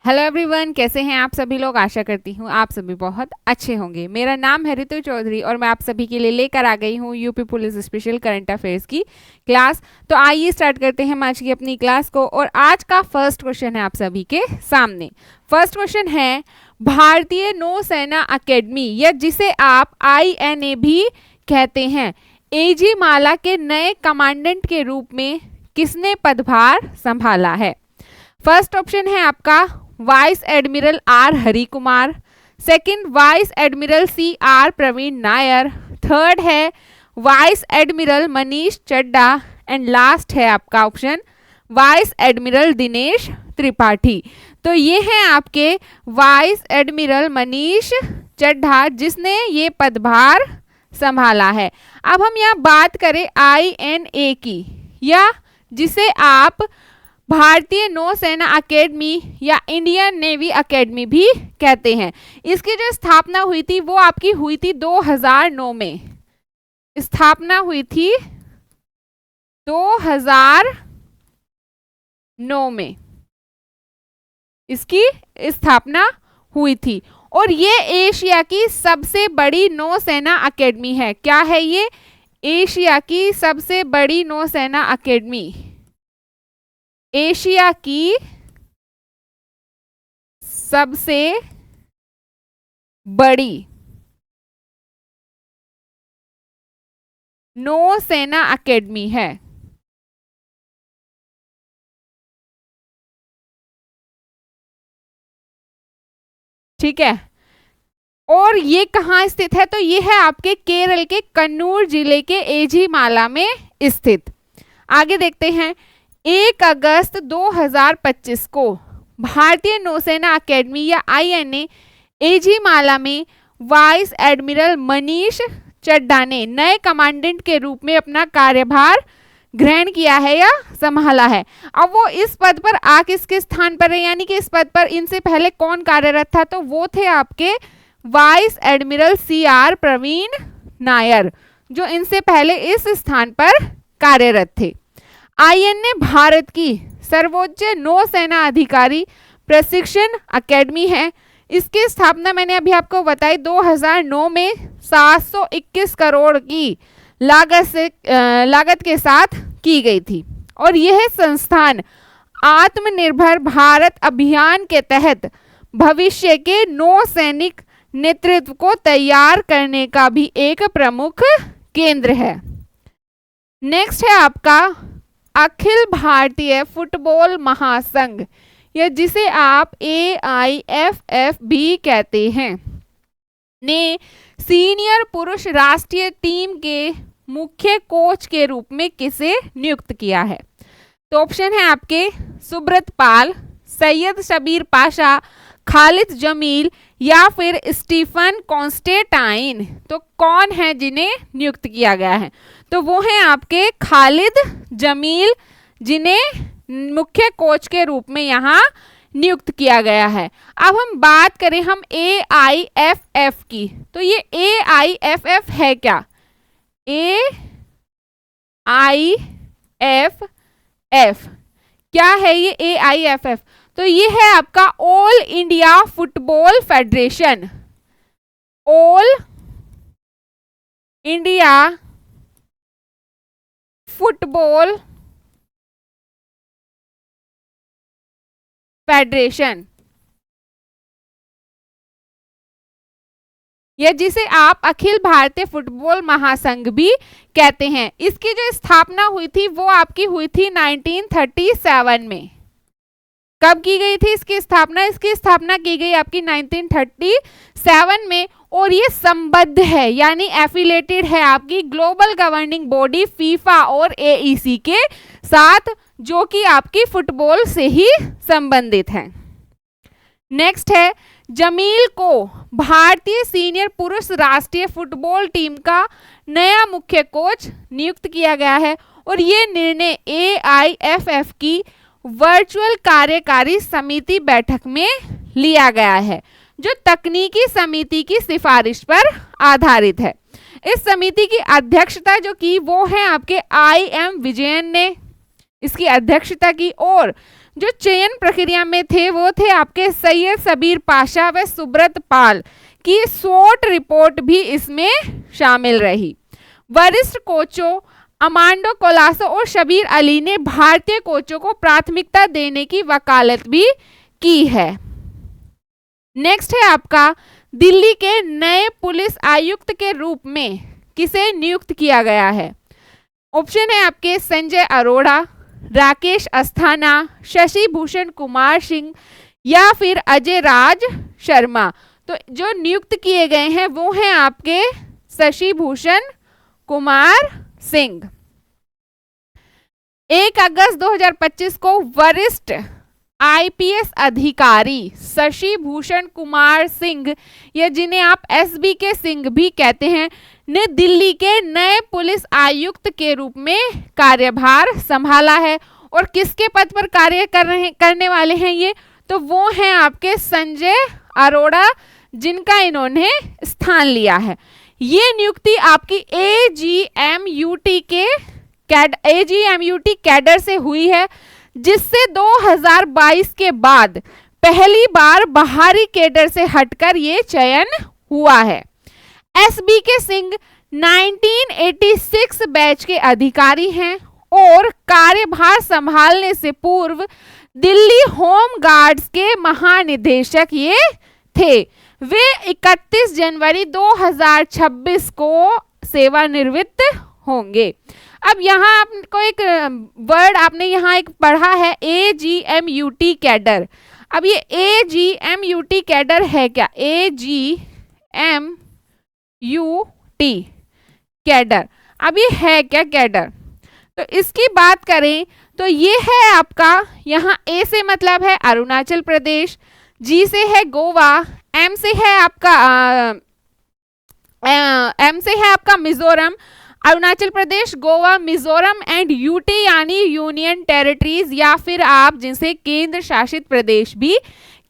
Hello everyone, कैसे हैं आप सभी लोग। आशा करती हूँ आप सभी बहुत अच्छे होंगे। मेरा नाम है ऋतु चौधरी और मैं आप सभी के लिए लेकर आ गई हूँ UP police special current affairs की क्लास। तो आइए स्टार्ट करते हैं हम आज की अपनी क्लास को। और आज का फर्स्ट क्वेश्चन है आप सभी के सामने। फर्स्ट क्वेश्चन है, भारतीय नौसेना अकेडमी या जिसे आप INA भी कहते हैं, AG माला के नए कमांडेंट के रूप में किसने पदभार संभाला है। फर्स्ट ऑप्शन है आपका vice admiral R Hari Kumar, second vice admiral CR Praveen Nair, third है vice admiral Manish Chadha and last है आपका option vice admiral Dinesh Tripathi. तो ये हैं आपके वाइस एडमिरल मनीष चड्ढा जिसने ये पदभार संभाला है। अब हम यहाँ बात करें INA की, या जिसे आप भारतीय नौसेना अकेडमी या इंडियन नेवी अकेडमी भी कहते हैं। इसकी जो स्थापना हुई थी वो आपकी हुई थी 2009 में। स्थापना हुई थी 2009 में, इसकी स्थापना हुई थी। और ये एशिया की सबसे बड़ी नौसेना अकेडमी है। क्या है ये? एशिया की सबसे बड़ी नौसेना अकेडमी, एशिया की सबसे बड़ी नौसेना अकेडमी है। ठीक है, और ये कहाँ स्थित है? तो ये है आपके केरल के कन्नूर जिले के AG माला में स्थित। आगे देखते हैं, 1 अगस्त 2025 को भारतीय नौसेना अकेडमी या INA AG माला में वाइस एडमिरल मनीष चड्ढा ने नए कमांडेंट के रूप में अपना कार्यभार ग्रहण किया है या संभाला है। अब वो इस पद पर आ किसके स्थान पर है, यानी कि इस पद पर इनसे पहले कौन कार्यरत था? तो वो थे आपके vice admiral CR Praveen Nair, जो इनसे पहले इस स्थान पर कार्यरत थे। INA भारत की सर्वोच्च नौसेना अधिकारी प्रशिक्षण अकेडमी है। इसकी स्थापना मैंने अभी आपको बताई 2009 में 721 करोड़ की लागत के साथ की गई थी। और यह संस्थान आत्मनिर्भर भारत अभियान के तहत भविष्य के नौसैनिक नेतृत्व को तैयार करने का भी एक प्रमुख केंद्र है। नेक्स्ट है आपका अखिल भारतीय फुटबॉल महासंघ, या जिसे आप AIFF भी कहते हैं, ने सीनियर पुरुष राष्ट्रीय टीम के मुख्य कोच के रूप में किसे नियुक्त किया है? तो ऑप्शन है आपके सुब्रत पाल, सैयद शबीर पाशा, खालिद जमील या फिर स्टीफन कॉन्स्टेंटाइन। तो कौन है जिन्हें नियुक्त किया गया है? तो वो हैं आपके खालिद जमील, जिन्हें मुख्य कोच के रूप में यहाँ नियुक्त किया गया है। अब हम बात करें हम AIFF की, तो ये AIFF है क्या? AIFF क्या है ये AIFF? तो ये है आपका all India football federation. All India football federation, या जिसे आप अखिल भारतीय फुटबॉल महासंघ भी कहते हैं। इसकी जो स्थापना हुई थी वो आपकी हुई थी 1937 में। कब की गई थी इसकी स्थापना? इसकी स्थापना की गई आपकी 1937 में। और ये संबद्ध है, यानी एफिलेटेड है आपकी ग्लोबल गवर्निंग बॉडी फीफा और AEC के साथ, जो कि आपकी फुटबॉल से ही संबंधित है। नेक्स्ट है, जमील को भारतीय सीनियर पुरुष राष्ट्रीय फुटबॉल टीम का नया मुख्य कोच नियुक्त किया गया है। और ये निर्णय AIFF की वर्चुअल कार्यकारी समिति बैठक में लिया गया है, जो तकनीकी समिति की सिफारिश पर आधारित है। इस समिति की अध्यक्षता जो की वो है आपके IM विजयन ने इसकी अध्यक्षता की, और जो चयन प्रक्रिया में थे वो थे आपके सैयद सबीर पाशा व सुब्रत पाल की शॉर्ट रिपोर्ट भी इसमें शामिल रही। वरिष्ठ कोचों अमांडो कोलासो और शबीर अली ने भारतीय कोचों को प्राथमिकता देने की वकालत भी की है। नेक्स्ट है आपका दिल्ली के नए पुलिस आयुक्त के रूप में किसे नियुक्त किया गया है। ऑप्शन है आपके संजय अरोड़ा, राकेश अस्थाना, शशि भूषण कुमार सिंह या फिर अजय राज शर्मा। तो जो नियुक्त किए गए हैं वो हैं आपके शशि भूषण कुमार सिंह। 1 अगस्त 2025 को वरिष्ठ आईपीएस अधिकारी शशि भूषण कुमार सिंह, या जिन्हें आप एसबी के सिंह भी कहते हैं, ने दिल्ली के नए पुलिस आयुक्त के रूप में कार्यभार संभाला है। और किसके पद पर कार्य करने वाले हैं ये, तो वो हैं आपके संजय अरोड़ा, जिनका इन्होंने स्थान लिया है। ये नियुक्ति आपकी एजीएमयूटी कैडर से हुई है, जिससे 2022 के बाद पहली बार बाहरी कैडर से हटकर ये चयन हुआ है। एसबी के सिंह 1986 बैच के अधिकारी हैं और कार्यभार संभालने से पूर्व दिल्ली होम गार्ड्स के महानिदेशक ये थे। वे 31 जनवरी 2026 को सेवानिवृत्त होंगे। अब यहाँ आपको एक वर्ड आपने यहाँ एक पढ़ा है एजीएमयूटी कैडर। अब ये एजीएमयूटी कैडर है क्या? एजीएमयूटी कैडर, अब ये है क्या कैडर? तो इसकी बात करें तो ये है आपका, यहाँ ए से मतलब है अरुणाचल प्रदेश, जी से है गोवा, एम से है आपका मिजोरम, अरुणाचल प्रदेश, गोवा, मिजोरम एंड यूटी यानी यूनियन टेरिटरीज, या फिर आप जिनसे केंद्र शासित प्रदेश भी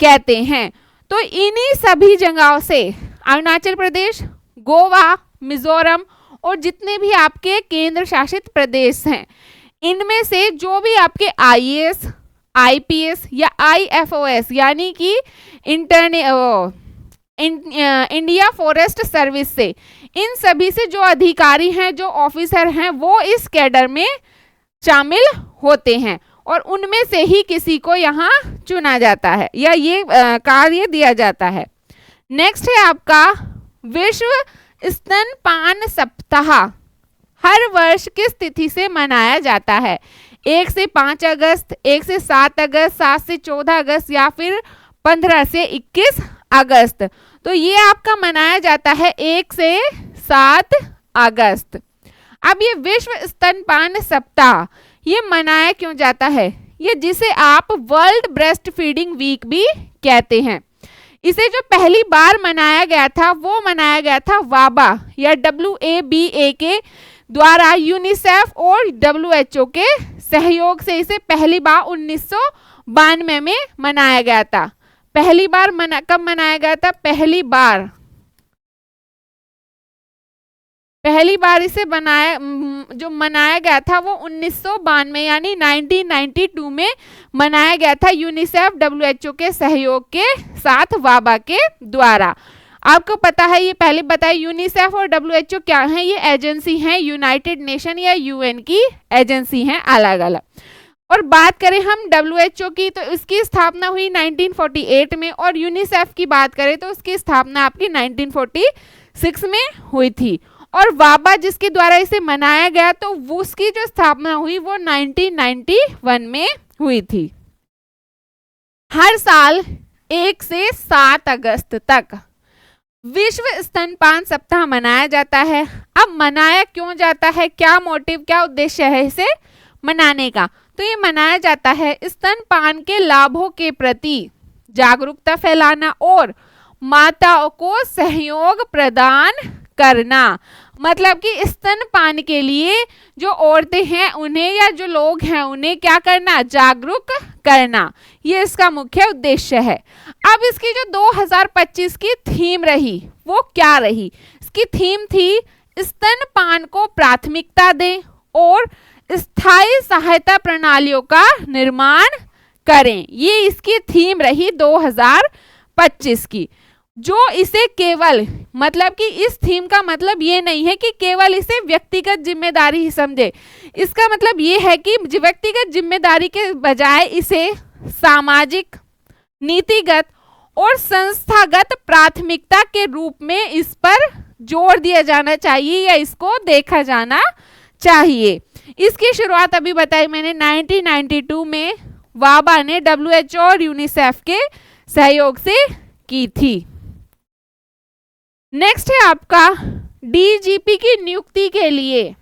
कहते हैं। तो इन्हीं सभी जगहों से अरुणाचल प्रदेश, गोवा, मिजोरम और जितने भी आपके केंद्र शासित प्रदेश हैं, इनमें से जो भी आपके आईएएस, आईपीएस या आईएफओएस यानी कि इंडिया फॉरेस्ट सर्विस से, इन सभी से जो अधिकारी हैं, जो ऑफिसर हैं, वो इस कैडर में शामिल होते हैं और उनमें से ही किसी को यहाँ चुना जाता है या ये कार्य दिया जाता है। नेक्स्ट है आपका विश्व स्तनपान सप्ताह हर वर्ष किस तिथि से मनाया जाता है? 1 से 5 अगस्त, 1 से 7 अगस्त, 7 से 14 अगस्त या फिर 15 से 21 अगस्त। तो ये आपका मनाया जाता है 1 से 7 अगस्त। अब ये विश्व स्तनपान सप्ताह ये मनाया क्यों जाता है? ये जिसे आप वर्ल्ड ब्रेस्ट फीडिंग वीक भी कहते हैं। इसे जो पहली बार मनाया गया था वो मनाया गया था वाबा या WABA के द्वारा, यूनिसेफ और WHO के सहयोग से इसे पहली बार 1992 में मनाया गया था। पहली बार कब मनाया गया था? पहली बार इसे मनाया गया था वो 1992 यानी 1992 में मनाया गया था यूनिसेफ WHO के सहयोग के साथ वाबा के द्वारा। आपको पता है, ये पहले बताया, यूनिसेफ और WHO क्या है? ये एजेंसी हैं, यूनाइटेड नेशन या UN की एजेंसी हैं अलग अलग। और बात करें हम WHO की तो इसकी स्थापना हुई 1948 में, और यूनिसेफ की बात करें तो उसकी स्थापना आपकी 1946 में हुई थी। और वाबा जिसके द्वारा इसे मनाया गया तो उसकी जो स्थापना हुई वो 1991 में हुई थी। हर साल 1 से 7 अगस्त तक विश्व स्तनपान सप्ताह मनाया जाता है। अब मनाया क्यों जाता है? क्या मोटिव, क्या उद्देश्य है इसे मनाने का? तो ये मनाया जाता है स्तनपान के लाभों के प्रति जागरूकता फैलाना और माताओं को सहयोग प्रदान करना। मतलब कि स्तनपान के लिए जो औरतें हैं उन्हें या जो लोग हैं उन्हें क्या करना? जागरूक करना। ये इसका मुख्य उद्देश्य है। अब इसकी जो 2025 की थीम रही वो क्या रही? इसकी थीम थी स्तनपान को प्राथमिकता दें और स्थायी सहायता प्रणालियों का निर्माण करें। ये इसकी थीम रही 2025 की। जो इसे केवल, मतलब कि इस थीम का मतलब ये नहीं है कि केवल इसे व्यक्तिगत जिम्मेदारी ही समझे। इसका मतलब ये है कि व्यक्तिगत जिम्मेदारी के बजाय इसे सामाजिक, नीतिगत और संस्थागत प्राथमिकता के रूप में इस पर जोर दिया जाना चाहिए या इसको देखा जाना चाहिए। इसकी शुरुआत अभी बताई मैंने 1992 में वाबा ने WHO और यूनिसेफ के सहयोग से की थी। नेक्स्ट है आपका डीजीपी की नियुक्ति के लिए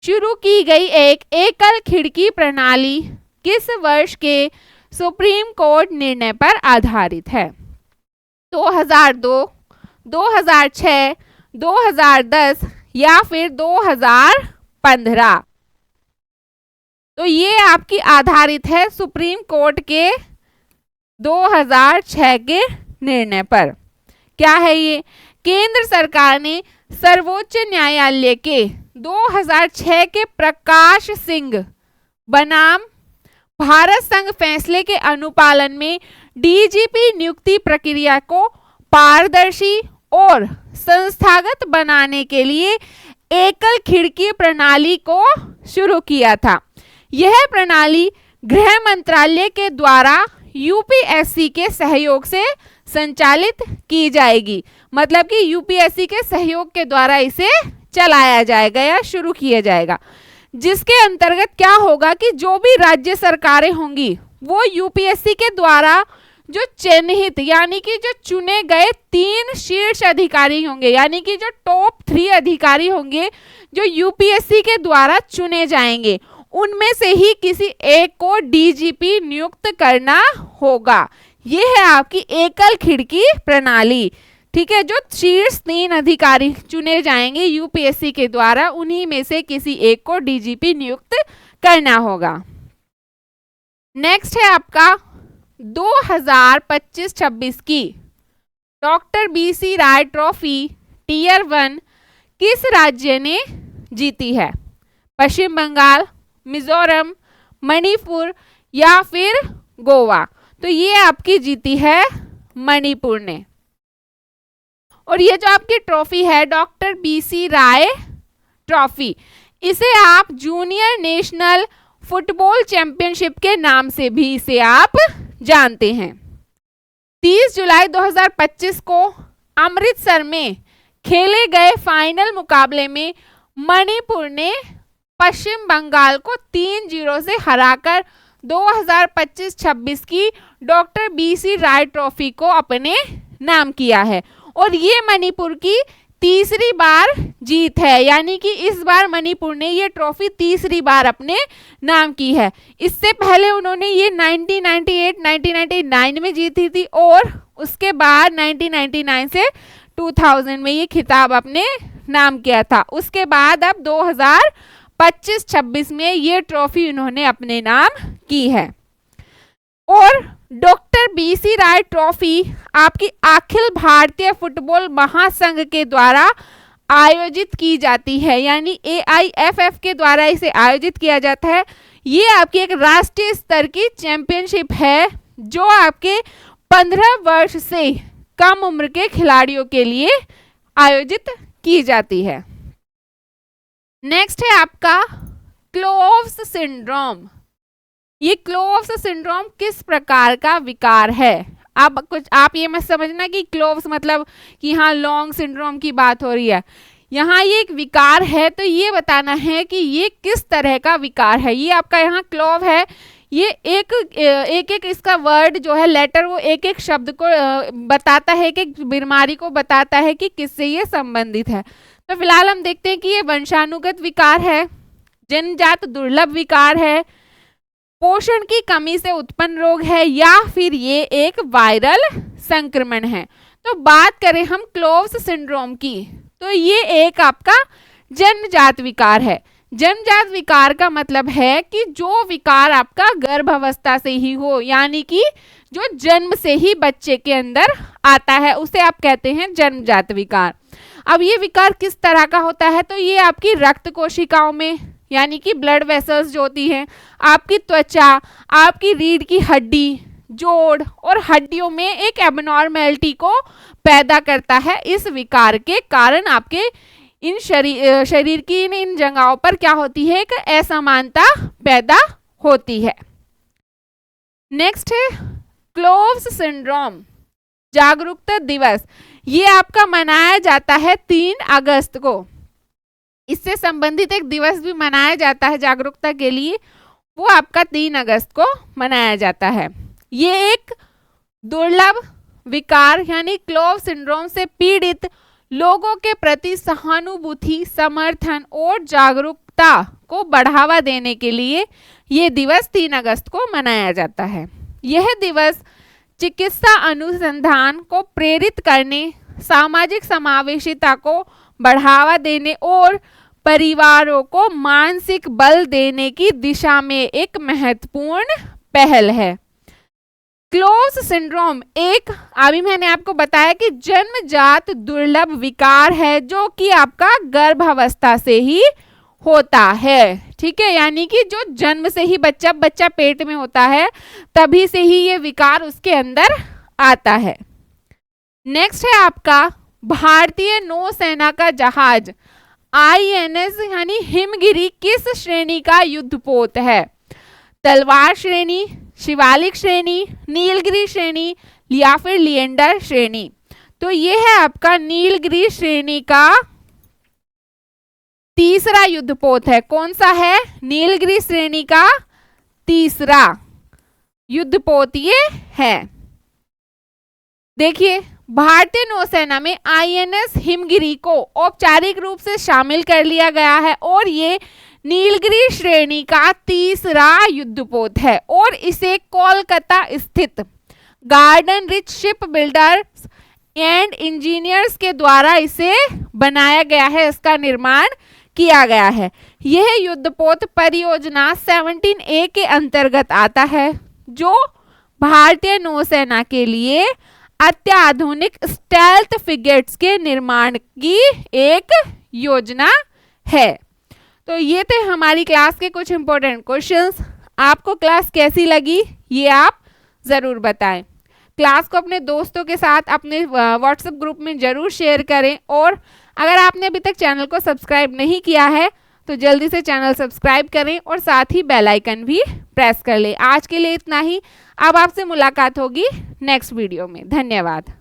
शुरू की गई एक एकल खिड़की प्रणाली किस वर्ष के सुप्रीम कोर्ट निर्णय पर आधारित है? 2002, 2006, 2010 या फिर 2015? तो ये आपकी आधारित है सुप्रीम कोर्ट के 2006 के निर्णय पर। क्या है ये? केंद्र सरकार ने सर्वोच्च न्यायालय के 2006 के प्रकाश सिंह बनाम भारत संघ फैसले के अनुपालन में डीजीपी नियुक्ति प्रक्रिया को पारदर्शी और संस्थागत बनाने के लिए एकल खिड़की प्रणाली को शुरू किया था। यह प्रणाली गृह मंत्रालय के द्वारा यूपीएससी के सहयोग से संचालित की जाएगी। मतलब कि यूपीएससी के सहयोग के द्वारा इसे चलाया जाएगा या शुरू किया जाएगा, जिसके अंतर्गत क्या होगा कि जो भी राज्य सरकारें होंगी वो यूपीएससी के द्वारा जो चिन्हित यानी कि जो चुने गए 3 शीर्ष अधिकारी होंगे, यानी कि जो टॉप 3 अधिकारी होंगे जो यूपीएससी के द्वारा चुने जाएंगे, उनमें से ही किसी एक को डीजीपी नियुक्त करना होगा। ये है आपकी एकल खिड़की प्रणाली। ठीक है, जो शीर्ष 3 अधिकारी चुने जाएंगे यूपीएससी के द्वारा, उन्हीं में से किसी एक को डीजीपी नियुक्त करना होगा। नेक्स्ट है आपका 2025-26 की डॉक्टर बीसी राय ट्रॉफी टियर 1 किस राज्य ने जीती है? पश्चिम बंगाल, मिजोरम, मणिपुर या फिर गोवा? तो ये आपकी जीती है मणिपुर ने। और ये जो आपकी ट्रॉफी है डॉक्टर बीसी राय ट्रॉफी, इसे आप जूनियर नेशनल फुटबॉल चैंपियनशिप के नाम से भी इसे आप जानते हैं। 30 जुलाई 2025 को अमृतसर में खेले गए फाइनल मुकाबले में मणिपुर ने पश्चिम बंगाल को 3-0 से हराकर 2025-26 की डॉक्टर बीसी राय ट्रॉफी को अपने नाम किया है। और ये मणिपुर की तीसरी बार जीत है, यानी कि इस बार मणिपुर ने ये ट्रॉफी तीसरी बार अपने नाम की है। इससे पहले उन्होंने ये 1998, 1999 में जीती थी और उसके बाद 1999 से 2000 में ये खिताब अपने नाम किया था। उसके बाद अब 2025-26 में ये ट्रॉफी उन्होंने अपने नाम की है। और डॉक्टर बीसी राय ट्रॉफी आपकी अखिल भारतीय फुटबॉल महासंघ के द्वारा आयोजित की जाती है, यानी AIFF के द्वारा इसे आयोजित किया जाता है। ये आपकी एक राष्ट्रीय स्तर की चैंपियनशिप है जो आपके 15 वर्ष से कम उम्र के खिलाड़ियों के लिए आयोजित की जाती है। नेक्स्ट है आपका क्लोव्स सिंड्रोम। ये क्लोव्स सिंड्रोम किस प्रकार का विकार है? आप ये मत समझना कि क्लोव्स मतलब कि यहाँ लॉन्ग सिंड्रोम की बात हो रही है। यहाँ ये एक विकार है, तो ये बताना है कि ये किस तरह का विकार है। ये आपका यहाँ क्लोव है, ये एक इसका वर्ड जो है लेटर, वो एक एक शब्द को बताता है, एक बीमारी को बताता है कि किससे ये संबंधित है। तो फिलहाल हम देखते हैं कि ये वंशानुगत विकार है, जन्मजात दुर्लभ विकार है, पोषण की कमी से उत्पन्न रोग है, या फिर ये एक वायरल संक्रमण है। तो बात करें हम क्लोव्स सिंड्रोम की, तो ये एक आपका जन्मजात विकार है। जन्मजात विकार का मतलब है कि जो विकार आपका गर्भावस्था से ही हो, यानी कि जो जन्म से ही बच्चे के अंदर आता है, उसे आप कहते हैं जन्मजात विकार। अब ये विकार किस तरह का होता है? तो ये आपकी रक्त कोशिकाओं में यानी कि ब्लड वेसल्स जो होती हैं, आपकी त्वचा, आपकी रीढ़ की हड्डी, जोड़ और हड्डियों में एक एबनॉर्मेलिटी को पैदा करता है। इस विकार के कारण आपके इन शरीर की इन जगहों पर क्या होती है, एक असमानता पैदा होती है। नेक्स्ट है क्लोव्स सिंड्रोम जागरूकता दिवस। ये आपका मनाया जाता है 3 अगस्त को। इससे संबंधित एक दिवस भी मनाया जाता है जागरूकता के लिए, वो आपका 3 अगस्त को मनाया जाता है। ये एक दुर्लभ विकार यानी क्लोव सिंड्रोम से पीड़ित लोगों के प्रति सहानुभूति, समर्थन और जागरूकता को बढ़ावा देने के लिए ये दिवस 3 अगस्त को मनाया जाता है। यह दिवस चिकित्सा अनुसंधान को प्रेरित करने, सामाजिक समावेशिता को बढ़ावा देने और परिवारों को मानसिक बल देने की दिशा में एक महत्वपूर्ण पहल है। क्लोव्स सिंड्रोम एक, अभी मैंने आपको बताया कि जन्मजात दुर्लभ विकार है जो कि आपका गर्भावस्था से ही होता है। ठीक है, यानी कि जो जन्म से ही बच्चा पेट में होता है तभी से ही ये विकार उसके अंदर आता है। नेक्स्ट है आपका भारतीय नौसेना का जहाज INS यानी हिमगिरी किस श्रेणी का युद्धपोत है? तलवार श्रेणी, शिवालिक श्रेणी, नीलगिरी श्रेणी या फिर लिएंडर श्रेणी। तो ये है आपका नीलगिरी श्रेणी का तीसरा युद्धपोत है। कौन सा है? नीलगिरी श्रेणी का तीसरा युद्धपोत ये है। देखिए, भारतीय नौसेना में INS हिमगिरी को औपचारिक रूप से शामिल कर लिया गया है और ये नीलगिरी श्रेणी का तीसरा युद्धपोत है और इसे कोलकाता स्थित garden rich ship builders and engineers के द्वारा इसे बनाया गया है, इसका निर्माण किया गया है। यह युद्धपोत परियोजना 17A के अंतर्गत आता है जो भारतीय नौसेना के लिए अत्याधुनिक स्टेल्थ फ्रिगेट्स के निर्माण की एक योजना है। तो ये थे हमारी क्लास के कुछ इंपॉर्टेंट क्वेश्चंस। आपको क्लास कैसी लगी ये आप ज़रूर बताएं। क्लास को अपने दोस्तों के साथ अपने व्हाट्सएप ग्रुप में ज़रूर शेयर करें और अगर आपने अभी तक चैनल को सब्सक्राइब नहीं किया है तो जल्दी से चैनल सब्सक्राइब करें और साथ ही बेल आइकन भी प्रेस कर लें। आज के लिए इतना ही। अब आपसे मुलाकात होगी नेक्स्ट वीडियो में। धन्यवाद।